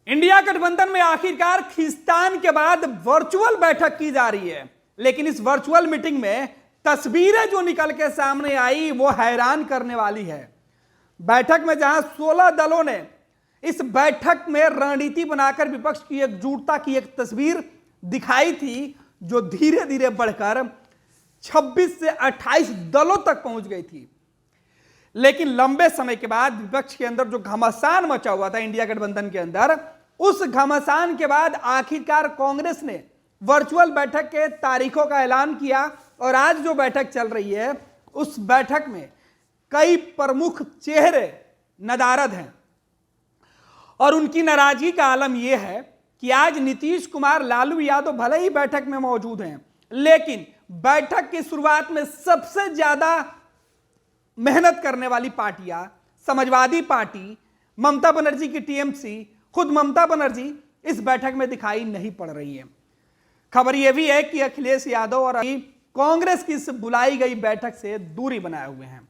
India गठबंधन में आखिरकार खींचतान के बाद वर्चुअल बैठक की जा रही है, लेकिन इस वर्चुअल मीटिंग में तस्वीरें जो निकल के सामने आई वो हैरान करने वाली है। बैठक में जहां 16 दलों ने इस बैठक में रणनीति बनाकर विपक्ष की एकजुटता की एक तस्वीर दिखाई थी, जो धीरे धीरे बढ़कर 26 से 28 दलों तक पहुंच गई थी। लेकिन लंबे समय के बाद विपक्ष के अंदर जो घमासान मचा हुआ था इंडिया गठबंधन के अंदर, उस घमासान के बाद आखिरकार कांग्रेस ने वर्चुअल बैठक के तारीखों का ऐलान किया और आज जो बैठक चल रही है उस बैठक में कई प्रमुख चेहरे नदारद हैं और उनकी नाराजगी का आलम यह है कि आज नीतीश कुमार, लालू यादव भले ही बैठक में मौजूद हैं, लेकिन बैठक की शुरुआत में सबसे ज्यादा मेहनत करने वाली पार्टियां समाजवादी पार्टी, ममता बनर्जी की टीएमसी, खुद ममता बनर्जी इस बैठक में दिखाई नहीं पड़ रही है। खबर यह भी है कि अखिलेश यादव और कांग्रेस की इस बुलाई गई बैठक से दूरी बनाए हुए हैं।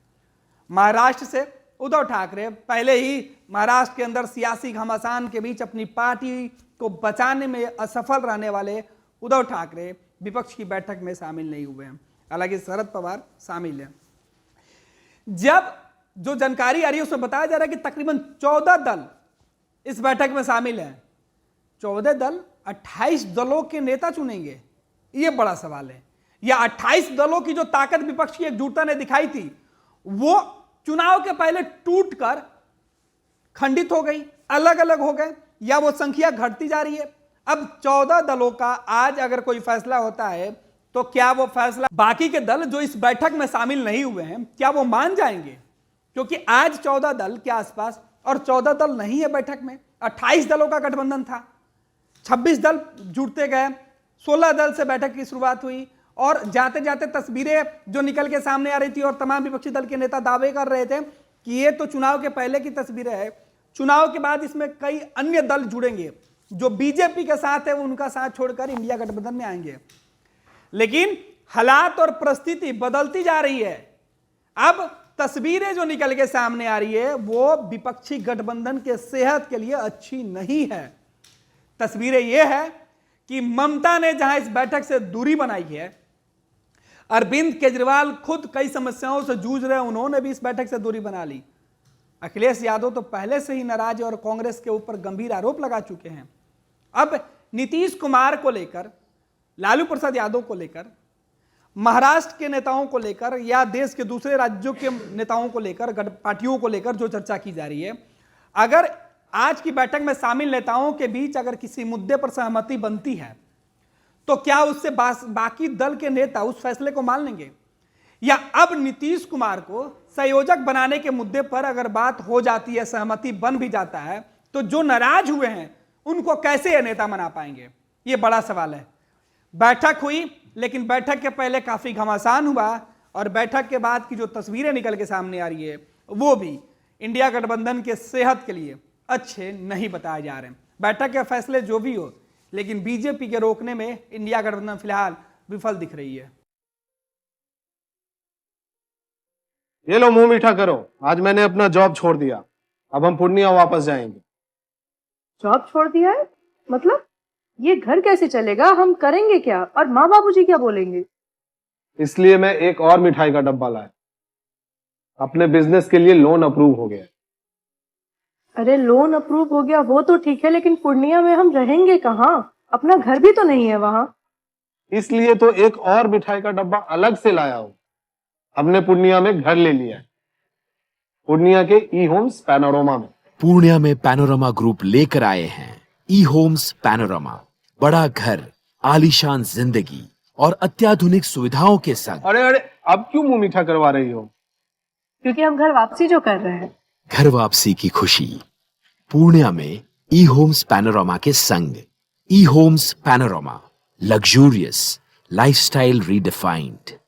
महाराष्ट्र से उद्धव ठाकरे पहले ही महाराष्ट्र के अंदर सियासी घमासान के बीच अपनी पार्टी को बचाने में असफल रहने वाले उद्धव ठाकरे विपक्ष की बैठक में शामिल नहीं हुए हैं। हालांकि शरद पवार शामिल हैं। जब जो जानकारी आ रही है उसमें बताया जा रहा है कि तकरीबन 14 दल इस बैठक में शामिल हैं। 14 दल 28 दलों के नेता चुनेंगे, यह बड़ा सवाल है। या 28 दलों की जो ताकत विपक्ष की एकजुटता ने दिखाई थी वो चुनाव के पहले टूटकर खंडित हो गई, अलग अलग हो गए, या वो संख्या घटती जा रही है। अब 14 दलों का आज अगर कोई फैसला होता है तो क्या वो फैसला बाकी के दल जो इस बैठक में शामिल नहीं हुए हैं क्या वो मान जाएंगे? क्योंकि आज 14 दल के आसपास और 14 दल नहीं है बैठक में। 28 दलों का गठबंधन था, 26 दल जुड़ते गए, 16 दल से बैठक की शुरुआत हुई और जाते जाते तस्वीरें जो निकल के सामने आ रही थी और तमाम विपक्षी दल के नेता दावे कर रहे थे कि ये तो चुनाव के पहले की तस्वीरें है, चुनाव के बाद इसमें कई अन्य दल जुड़ेंगे, जो बीजेपी के साथ है वो उनका साथ छोड़कर इंडिया गठबंधन में आएंगे। लेकिन हालात और परिस्थिति बदलती जा रही है। अब तस्वीरें जो निकल के सामने आ रही है वो विपक्षी गठबंधन के सेहत के लिए अच्छी नहीं है। तस्वीरें यह है कि ममता ने जहां इस बैठक से दूरी बनाई है, अरविंद केजरीवाल खुद कई समस्याओं से जूझ रहे हैं, उन्होंने भी इस बैठक से दूरी बना ली। अखिलेश यादव तो पहले से ही नाराज और कांग्रेस के ऊपर गंभीर आरोप लगा चुके हैं। अब नीतीश कुमार को लेकर, लालू प्रसाद यादव को लेकर, महाराष्ट्र के नेताओं को लेकर या देश के दूसरे राज्यों के नेताओं को लेकर, पार्टियों को लेकर जो चर्चा की जा रही है, अगर आज की बैठक में शामिल नेताओं के बीच अगर किसी मुद्दे पर सहमति बनती है तो क्या उससे बाकी दल के नेता उस फैसले को मान लेंगे? या अब नीतीश कुमार को संयोजक बनाने के मुद्दे पर अगर बात हो जाती है, सहमति बन भी जाता है, तो जो नाराज हुए हैं उनको कैसे ये नेता मना पाएंगे? ये बड़ा सवाल है। बैठक हुई, लेकिन बैठक के पहले काफी घमासान हुआ और बैठक के बाद की जो तस्वीरें निकल के सामने आ रही है वो भी इंडिया गठबंधन के सेहत के लिए अच्छे नहीं बताए जा रहे हैं। बैठक के फैसले जो भी हो, लेकिन बीजेपी के रोकने में इंडिया गठबंधन फिलहाल विफल दिख रही है। ये लो मुंह मीठा करो, आज मैंने अपना जॉब छोड़ दिया, अब हम पूर्णिया वापस जाएंगे। जॉब छोड़ दिया है? मतलब ये घर कैसे चलेगा? हम करेंगे क्या? और माँ बाबूजी क्या बोलेंगे? इसलिए मैं एक और मिठाई का डब्बा लाया। अपने बिजनेस के लिए लोन अप्रूव हो गया। अरे लोन अप्रूव हो गया वो तो ठीक है, लेकिन पूर्णिया में हम रहेंगे कहाँ? अपना घर भी तो नहीं है वहाँ। इसलिए तो एक और मिठाई का डब्बा अलग से लाया हूँ। हमने पूर्णिया में घर ले लिया है, पूर्णिया के ई होम्स पैनोरमा में। पूर्णिया में पैनोरमा ग्रुप लेकर आए हैं ई होम्स पैनोरमा। बड़ा घर, आलीशान जिंदगी और अत्याधुनिक सुविधाओं के संग। अरे अब क्यों मुंह मीठा करवा रही हो? क्योंकि हम घर वापसी जो कर रहे हैं। घर वापसी की खुशी पूर्णिया में ई होम्स पैनोरमा के संग। ई Homes Panorama, luxurious lifestyle redefined.